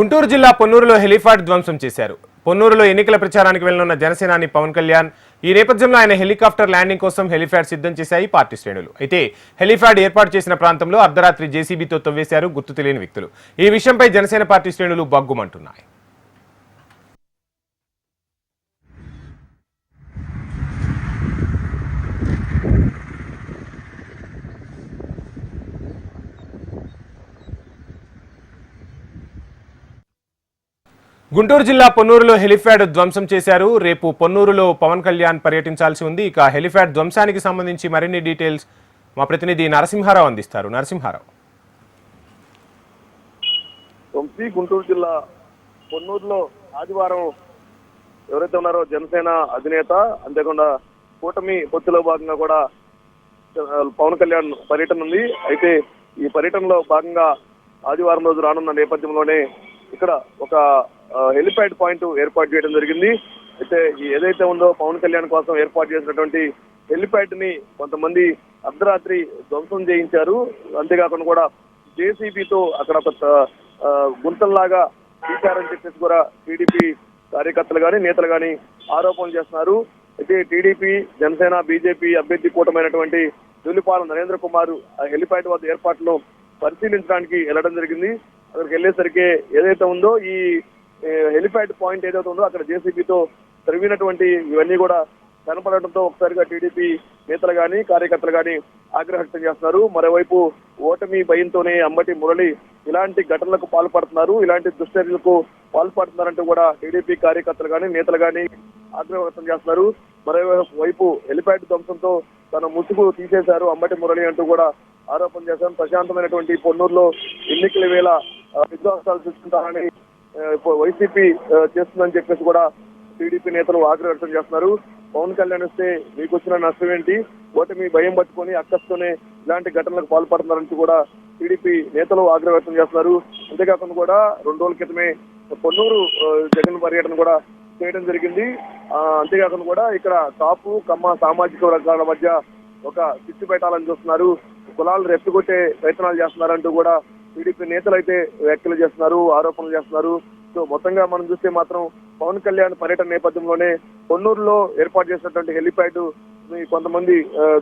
గుంటూరు జిల్లా పొన్నూరులో హెలిప్యాడ్ ధ్వంసం చేశారు. పొన్నూరులో ఎన్నికల ప్రచారానికి వెళ్లనున్న జనసేనాని పవన్ కళ్యాణ్ ఈ నేపథ్యంలో ఆయన హెలికాప్టర్ ల్యాండింగ్ కోసం హెలిప్యాడ్ సిద్ధం చేశాయి పార్టీ శ్రేణులు. అయితే హెలిప్యాడ్ ఏర్పాటు చేసిన ప్రాంతంలో అర్ధరాత్రి జేసీబీతో తవ్వేశారు గుర్తు తెలియని వ్యక్తులు. ఈ విషయంపై జనసేన పార్టీ శ్రేణులు బగ్గుమంటున్నాయి. గుంటూరు జిల్లా పొన్నూరులో హెలిప్యాడ్ ధ్వంసం చేశారు. రేపు పొన్నూరులో పవన్ కళ్యాణ్ పర్యటించాల్సి ఉంది. ఇక హెలిప్యాడ్ ధ్వంసానికి సంబంధించి మరిన్ని డీటెయిల్స్ మా ప్రతినిధి నరసింహారావు అందిస్తారు. నరసింహారావు. గుంటూరు జిల్లా పొన్నూరులో ఆదివారం ఎవరైతే ఉన్నారో జనసేన అధినేత, అంతేకాకుండా కూటమి పొత్తులో భాగంగా కూడా పవన్ కళ్యాణ్ పర్యటన ఉంది. అయితే ఈ పర్యటనలో భాగంగా ఆదివారం రోజు రానున్న నేపథ్యంలోనే ఇక్కడ ఒక హెలిప్యాడ్ పాయింట్ ఏర్పాటు చేయడం జరిగింది. అయితే ఏదైతే ఉందో పవన్ కళ్యాణ్ కోసం ఏర్పాటు చేసినటువంటి హెలిప్యాడ్ ని కొంతమంది అర్ధరాత్రి ధ్వంసం చేయించారు. అంతేకాకుండా కూడా జేసీబీతో అక్కడ ఒక గుంతల్లాగా తీశారని చెప్పేసి కూడా టీడీపీ కార్యకర్తలు కానీ నేతలు కానీ ఆరోపణలు చేస్తున్నారు. అయితే టీడీపీ, జనసేన, బీజేపీ అభ్యర్థి కూటమైనటువంటి జూలిపాల నరేంద్ర కుమార్ హెలిప్యాడ్ వద్ద ఏర్పాట్లు పరిశీలించడానికి వెళ్లడం జరిగింది. అక్కడికి వెళ్లేసరికి ఏదైతే ఉందో ఈ హెలిప్యాడ్ పాయింట్ ఏదైతే ఉందో అక్కడ జేసీబీతో తరిగినటువంటి ఇవన్నీ కూడా కనపడటంతో ఒకసారిగా టీడీపీ నేతలు కానీ కార్యకర్తలు కానీ ఆగ్రహం వ్యక్తం చేస్తున్నారు. మరోవైపు ఓటమి భయంతోనే అంబటి మురళి ఇలాంటి ఘటనలకు పాల్పడుతున్నారు, ఇలాంటి దుశ్చర్యలకు పాల్పడుతున్నారంటూ కూడా టీడీపీ కార్యకర్తలు కానీ నేతలు కానీ ఆగ్రహం వ్యక్తం చేస్తున్నారు. మరోవైపు హెలిప్యాడ్ ధ్వంసంతో తన ముసుగు తీసేశారు అంబటి మురళి అంటూ కూడా ఆరోపణ చేశారు. ప్రశాంతమైనటువంటి పొన్నూరులో ఎన్నికల వేళ విధ్వంసాలు సృష్టించాలని వైసీపీ చేస్తుందని చెప్పేసి కూడా టీడీపీ నేతలు ఆగ్రహం వ్యక్తం చేస్తున్నారు. పవన్ కళ్యాణ్ వస్తే మీకు వచ్చిన నష్టం ఏంటి, ఓటమి భయం పట్టుకొని అక్కస్తోనే ఇలాంటి ఘటనలకు పాల్పడుతున్నారంటూ కూడా టీడీపీ నేతలు ఆగ్రహం వ్యక్తం చేస్తున్నారు. అంతేకాకుండా కూడా 2 రోజుల క్రితమే పొన్నూరు జగన్ పర్యటన కూడా చేయడం జరిగింది. అంతేకాకుండా కూడా ఇక్కడ కాపు కమ్మ సామాజిక వర్గాల మధ్య ఒక చిచ్చు పెట్టాలని చూస్తున్నారు, కులాలు రెప్పికొట్టే ప్రయత్నాలు చేస్తున్నారంటూ కూడా టీడీపీ నేతలు అయితే వ్యాఖ్యలు చేస్తున్నారు, ఆరోపణలు చేస్తున్నారు. సో మొత్తంగా మనం చూస్తే మాత్రం పవన్ కళ్యాణ్ పర్యటన నేపథ్యంలోనే పొన్నూరులో ఏర్పాటు చేసినటువంటి హెలిప్యాడ్ కొంతమంది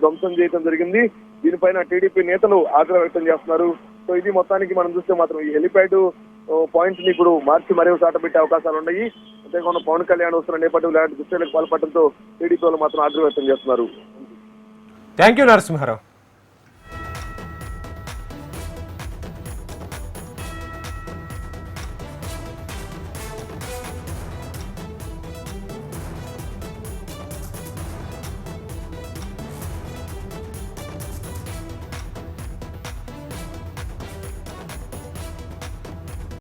ధ్వంసం చేయడం జరిగింది. దీనిపైన టీడీపీ నేతలు ఆగ్రహం వ్యక్తం చేస్తున్నారు. సో ఇది మొత్తానికి మనం చూస్తే మాత్రం ఈ హెలిప్యాడ్ పాయింట్ ని ఇప్పుడు మార్చి మరీ చాట పెట్టే అవకాశాలు ఉన్నాయి. అంతేకాకుండా పవన్ కళ్యాణ్ వస్తున్న నేపథ్యంలో ఇలాంటి దుశ్చర్యలకు పాల్పడడంతో టీడీపీ వాళ్ళు మాత్రం ఆగ్రహం వ్యక్తం చేస్తున్నారు. Thank you Narasimha Rao.